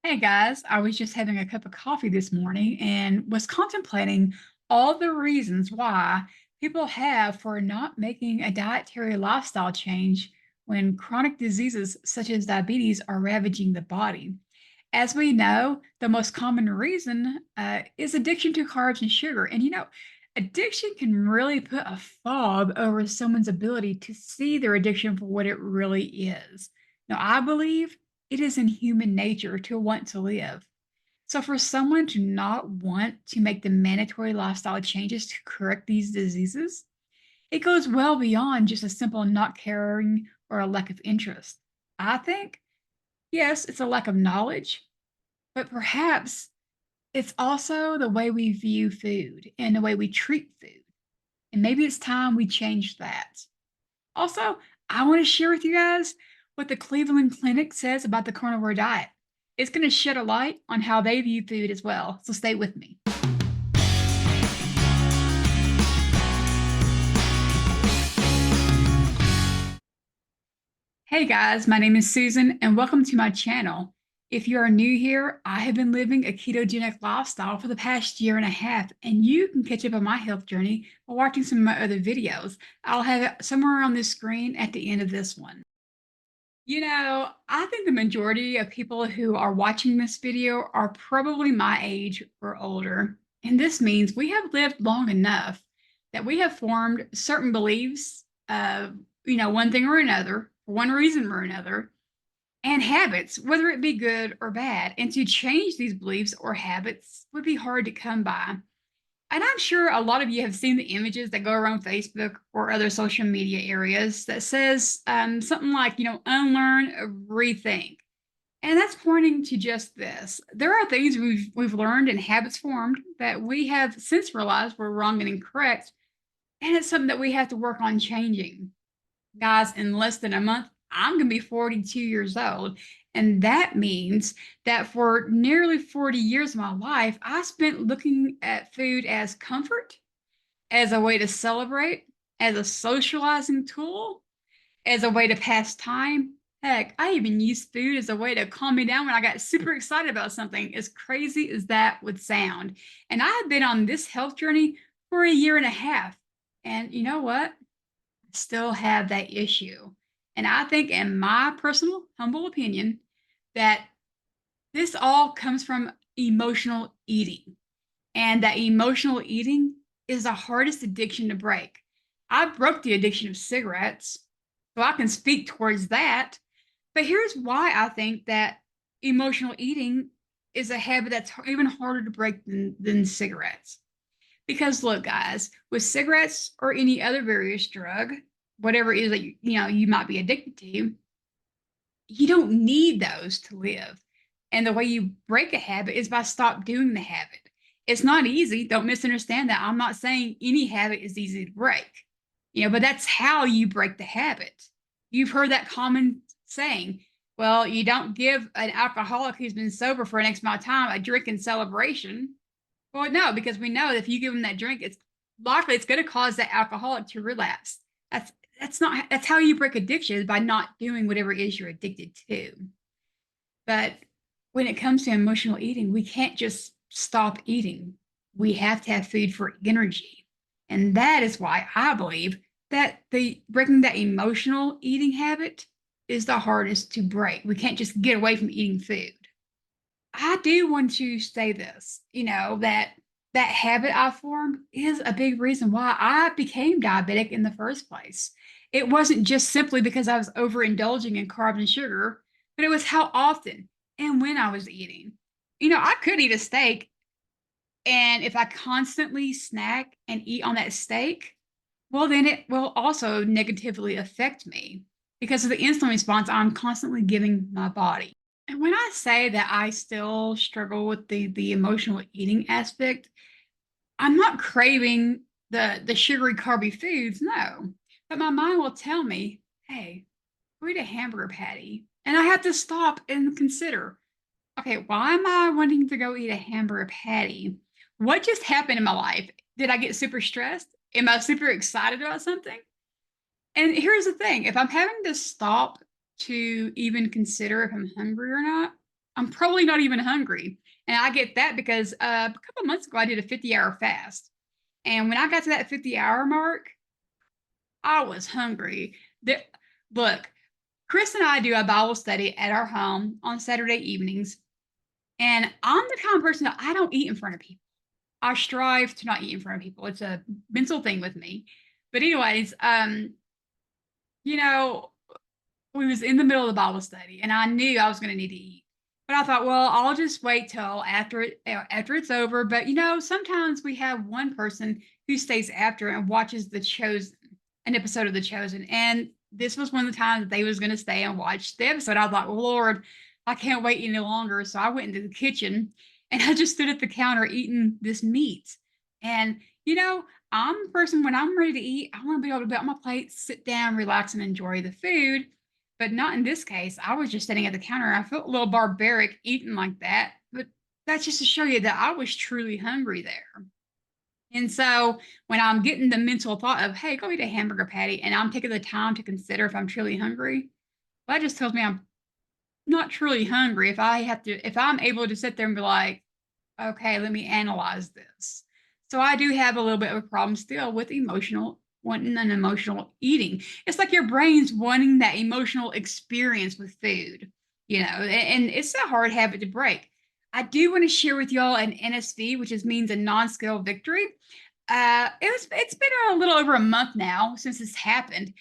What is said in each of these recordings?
Hey guys, I was just having a cup of coffee this morning and was contemplating all the reasons why people have for not making a dietary lifestyle change when chronic diseases such as diabetes are ravaging the body. As we know, the most common reason is addiction to carbs and sugar. And addiction can really put a fog over someone's ability to see their addiction for what it really is. Now, I believe it is in human nature to want to live. So, for someone to not want to make the mandatory lifestyle changes to correct these diseases, it goes well beyond just a simple not caring or a lack of interest. I think, yes, it's a lack of knowledge, but perhaps it's also the way we view food and the way we treat food. And maybe it's time we change that. Also, I want to share with you guys what the Cleveland Clinic says about the carnivore diet. It's going to shed a light on how they view food as well. So stay with me. Hey guys, my name is Susan and welcome to my channel. If you are new here, I have been living a ketogenic lifestyle for the past year and a half, and you can catch up on my health journey by watching some of my other videos. I'll have it somewhere on the screen at the end of this one. I think the majority of people who are watching this video are probably my age or older. And this means we have lived long enough that we have formed certain beliefs of, one thing or another, for one reason or another, and habits, whether it be good or bad. And to change these beliefs or habits would be hard to come by. And I'm sure a lot of you have seen the images that go around Facebook or other social media areas that says something like, unlearn, rethink. And that's pointing to just this. There are things we've learned and habits formed that we have since realized were wrong and incorrect. And it's something that we have to work on changing. Guys, in less than a month, I'm going to be 42 years old. And that means that for nearly 40 years of my life, I spent looking at food as comfort, as a way to celebrate, as a socializing tool, as a way to pass time. Heck, I even used food as a way to calm me down when I got super excited about something, as crazy as that would sound. And I have been on this health journey for a year and a half. And you know what? Still have that issue. And I think, in my personal, humble opinion, that this all comes from emotional eating. And that emotional eating is the hardest addiction to break. I broke the addiction of cigarettes, so I can speak towards that. But here's why I think that emotional eating is a habit that's even harder to break than cigarettes. Because look, guys, with cigarettes or any other various drug, whatever it is that you might be addicted to, you don't need those to live. And the way you break a habit is by stop doing the habit. It's not easy. Don't misunderstand that. I'm not saying any habit is easy to break. But that's how you break the habit. You've heard that common saying, well, you don't give an alcoholic who's been sober for an X amount of time a drink in celebration. Well, no, because we know that if you give them that drink, it's likely it's going to cause that alcoholic to relapse. That's that's how you break addiction, by not doing whatever it is you're addicted to. But when it comes to emotional eating, we can't just stop eating. We have to have food for energy. And that is why I believe that the breaking that emotional eating habit is the hardest to break. We can't just get away from eating food. I do want to say this, that habit I formed is a big reason why I became diabetic in the first place. It wasn't just simply because I was overindulging in carbs and sugar, but it was how often and when I was eating. I could eat a steak, and if I constantly snack and eat on that steak, well, then it will also negatively affect me because of the insulin response I'm constantly giving my body. And when I say that I still struggle with the emotional eating aspect, I'm not craving the sugary carby foods, no. But my mind will tell me, hey, go eat a hamburger patty. And I have to stop and consider, okay, why am I wanting to go eat a hamburger patty? What just happened in my life? Did I get super stressed? Am I super excited about something? And here's the thing, if I'm having to stop to even consider if I'm hungry or not, I'm probably not even hungry. And I get that because a couple of months ago, I did a 50-hour fast. And when I got to that 50-hour mark, I was hungry. Look, Chris and I do a Bible study at our home on Saturday evenings. And I'm the kind of person that I don't eat in front of people. I strive to not eat in front of people. It's a mental thing with me. But anyways, you know, we was in the middle of the Bible study and I knew I was going to need to eat. But I thought, well, I'll just wait till after it's over. But sometimes we have one person who stays after and watches an episode of The Chosen. And this was one of the times that they was going to stay and watch the episode. I thought, well, Lord, I can't wait any longer. So I went into the kitchen and I just stood at the counter eating this meat. And I'm a person when I'm ready to eat, I want to be able to be on my plate, sit down, relax, and enjoy the food. But not in this case. I was just sitting at the counter. I felt a little barbaric eating like that. But that's just to show you that I was truly hungry there. And so when I'm getting the mental thought of, hey, go eat a hamburger patty, and I'm taking the time to consider if I'm truly hungry, well, that just tells me I'm not truly hungry. If I'm able to sit there and be like, okay, let me analyze this. So I do have a little bit of a problem still with wanting an emotional eating. It's like your brain's wanting that emotional experience with food, and it's a hard habit to break. I do want to share with y'all an NSV, which means a non-scale victory. It's been a little over a month now since this happened.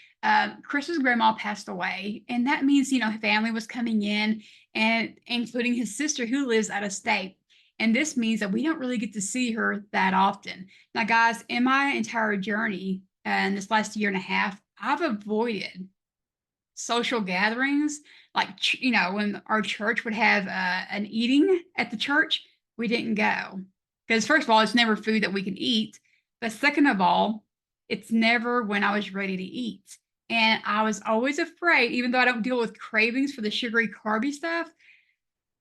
Chris's grandma passed away, and that means her family was coming in, and including his sister who lives out of state. And this means that we don't really get to see her that often. Now, guys, in my entire journey in this last year and a half, I've avoided social gatherings. Like, when our church would have an eating at the church, we didn't go. Because, first of all, it's never food that we can eat. But second of all, it's never when I was ready to eat. And I was always afraid, even though I don't deal with cravings for the sugary, carby stuff,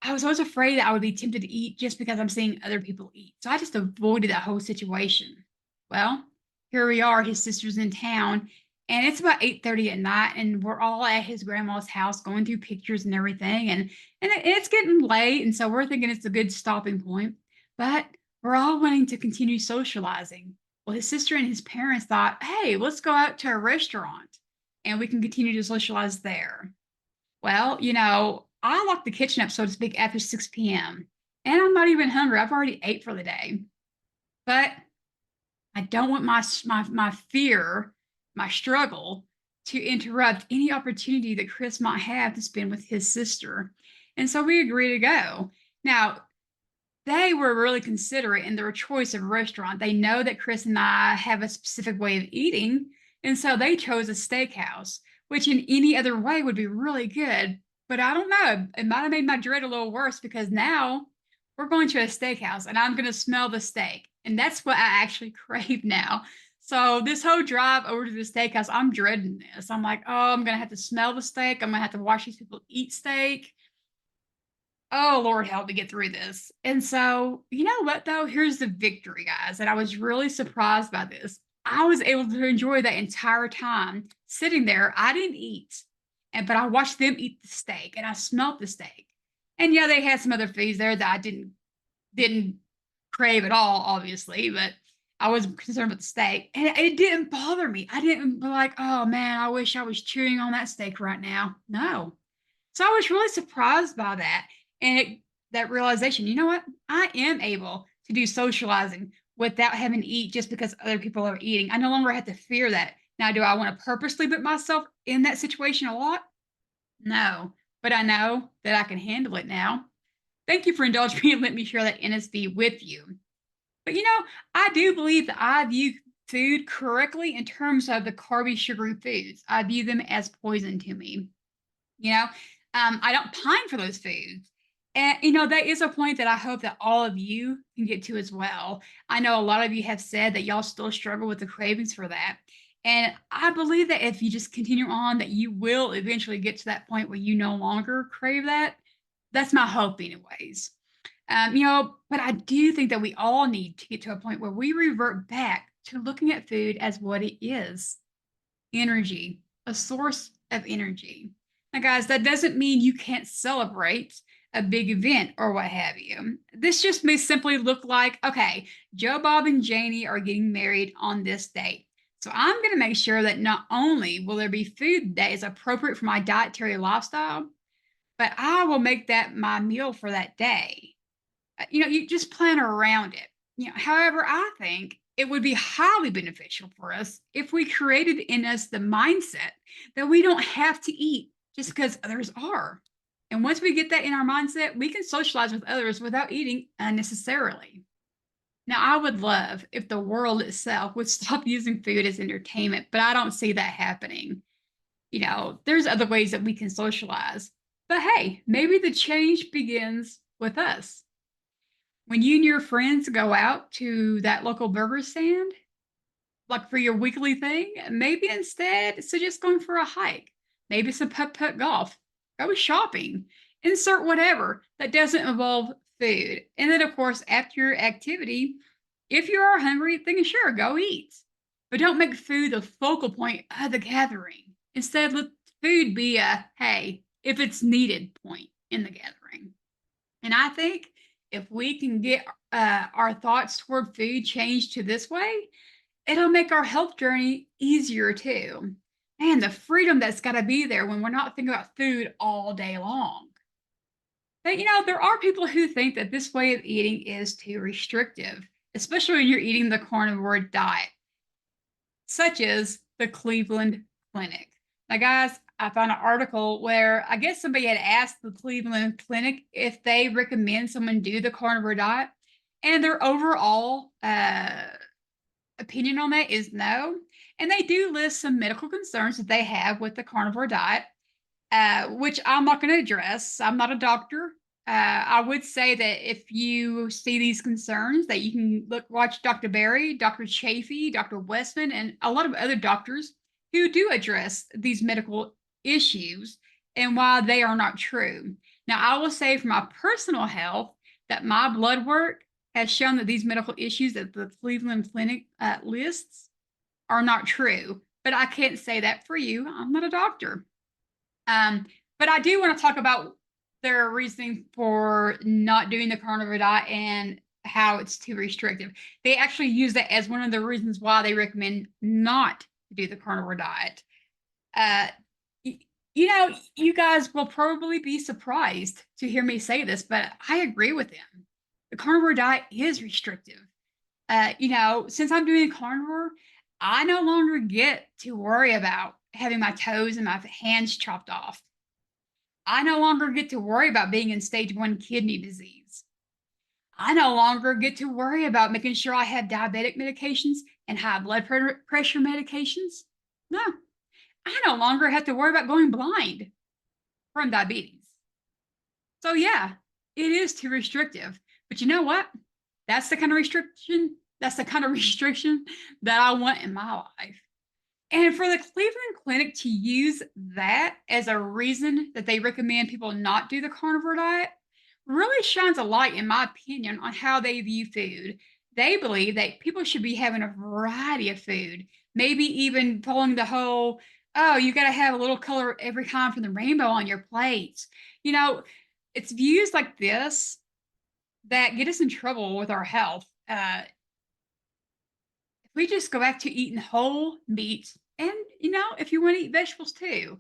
I was always afraid that I would be tempted to eat just because I'm seeing other people eat. So I just avoided that whole situation. Well, here we are. His sister's in town, and it's about 8:30 at night, and we're all at his grandma's house going through pictures and everything. And it's getting late, and so we're thinking it's a good stopping point. But we're all wanting to continue socializing. Well, his sister and his parents thought, hey, let's go out to a restaurant and we can continue to socialize there. Well, I locked the kitchen up, so to speak, after 6 p.m. And I'm not even hungry. I've already ate for the day. But I don't want my fear, my struggle, to interrupt any opportunity that Chris might have to spend with his sister. And so we agreed to go. Now, they were really considerate in their choice of restaurant. They know that Chris and I have a specific way of eating. And so they chose a steakhouse, which in any other way would be really good. But I don't know. It might have made my dread a little worse because now we're going to a steakhouse and I'm going to smell the steak. And that's what I actually crave now. So this whole drive over to the steakhouse, I'm dreading this. I'm like, oh, I'm going to have to smell the steak. I'm going to have to watch these people eat steak. Oh, Lord, help me get through this. And so, you know what, though? Here's the victory, guys. And I was really surprised by this. I was able to enjoy that entire time sitting there. I didn't eat, but I watched them eat the steak and I smelled the steak. And yeah, they had some other foods there that I didn't crave at all, obviously, but I was concerned with the steak. And it didn't bother me. I didn't be like, oh man, I wish I was chewing on that steak right now. No. So I was really surprised by that. And that realization, you know what? I am able to do socializing without having to eat just because other people are eating. I no longer have to fear that. Now, do I want to purposely put myself in that situation a lot? No, but I know that I can handle it now. Thank you for indulging me and let me share that NSV with you. But I do believe that I view food correctly in terms of the carby, sugary foods. I view them as poison to me. I don't pine for those foods. And, that is a point that I hope that all of you can get to as well. I know a lot of you have said that y'all still struggle with the cravings for that. And I believe that if you just continue on, that you will eventually get to that point where you no longer crave that. That's my hope, anyways. But I do think that we all need to get to a point where we revert back to looking at food as what it is: energy, a source of energy. Now, guys, that doesn't mean you can't celebrate. a big event or what have you. This just may simply look like, okay, Joe, Bob, and Janie are getting married on this date. So I'm going to make sure that not only will there be food that is appropriate for my dietary lifestyle, but I will make that my meal for that day. You just plan around it. However, I think it would be highly beneficial for us if we created in us the mindset that we don't have to eat just because others are. And once we get that in our mindset, we can socialize with others without eating unnecessarily. Now, I would love if the world itself would stop using food as entertainment, but I don't see that happening. There's other ways that we can socialize. But hey, maybe the change begins with us. When you and your friends go out to that local burger stand, like for your weekly thing, maybe instead suggest going for a hike, maybe some putt-putt golf, go shopping, insert whatever that doesn't involve food. And then, of course, after your activity, if you are hungry, then sure, go eat. But don't make food the focal point of the gathering. Instead, let food be a, hey, if it's needed point in the gathering. And I think if we can get our thoughts toward food changed to this way, it'll make our health journey easier too. And the freedom that's got to be there when we're not thinking about food all day long. But there are people who think that this way of eating is too restrictive, especially when you're eating the carnivore diet, such as the Cleveland Clinic. Now, guys, I found an article where I guess somebody had asked the Cleveland Clinic if they recommend someone do the carnivore diet, and their overall opinion on that is no. And they do list some medical concerns that they have with the carnivore diet, which I'm not going to address. I'm not a doctor. I would say that if you see these concerns, that you can watch Dr. Berry, Dr. Chafee, Dr. Westman, and a lot of other doctors who do address these medical issues and why they are not true. Now, I will say for my personal health that my blood work has shown that these medical issues that the Cleveland Clinic lists are not true. But I can't say that for you. I'm not a doctor. But I do want to talk about their reasoning for not doing the carnivore diet and how it's too restrictive. They actually use that as one of the reasons why they recommend not to do the carnivore diet. You guys will probably be surprised to hear me say this, but I agree with them. The carnivore diet is restrictive. Since I'm doing carnivore, I no longer get to worry about having my toes and my hands chopped off. I no longer get to worry about being in stage 1 kidney disease. I no longer get to worry about making sure I have diabetic medications and high blood pressure medications. No, I no longer have to worry about going blind from diabetes. So yeah, it is too restrictive. But you know what? That's the kind of restriction that I want in my life. And for the Cleveland Clinic to use that as a reason that they recommend people not do the carnivore diet really shines a light, in my opinion, on how they view food. They believe that people should be having a variety of food, maybe even pulling the whole, oh, you got to have a little color every time from the rainbow on your plates. It's views like this that get us in trouble with our health. If we just go back to eating whole meat, and if you want to eat vegetables too,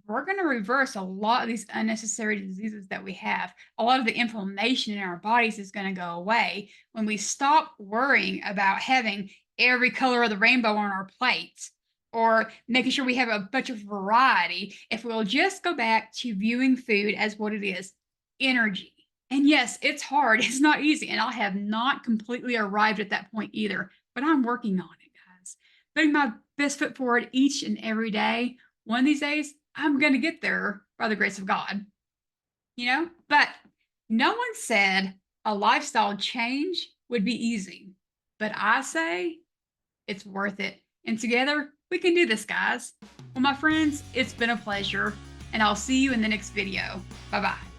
we're going to reverse a lot of these unnecessary diseases that we have. A lot of the inflammation in our bodies is going to go away when we stop worrying about having every color of the rainbow on our plates or making sure we have a bunch of variety. If we'll just go back to viewing food as what it is, energy. And yes, it's hard. It's not easy. And I have not completely arrived at that point either, but I'm working on it, guys. Putting my best foot forward each and every day. One of these days, I'm going to get there by the grace of God. But no one said a lifestyle change would be easy. But I say it's worth it. And together, we can do this, guys. Well, my friends, it's been a pleasure. And I'll see you in the next video. Bye-bye.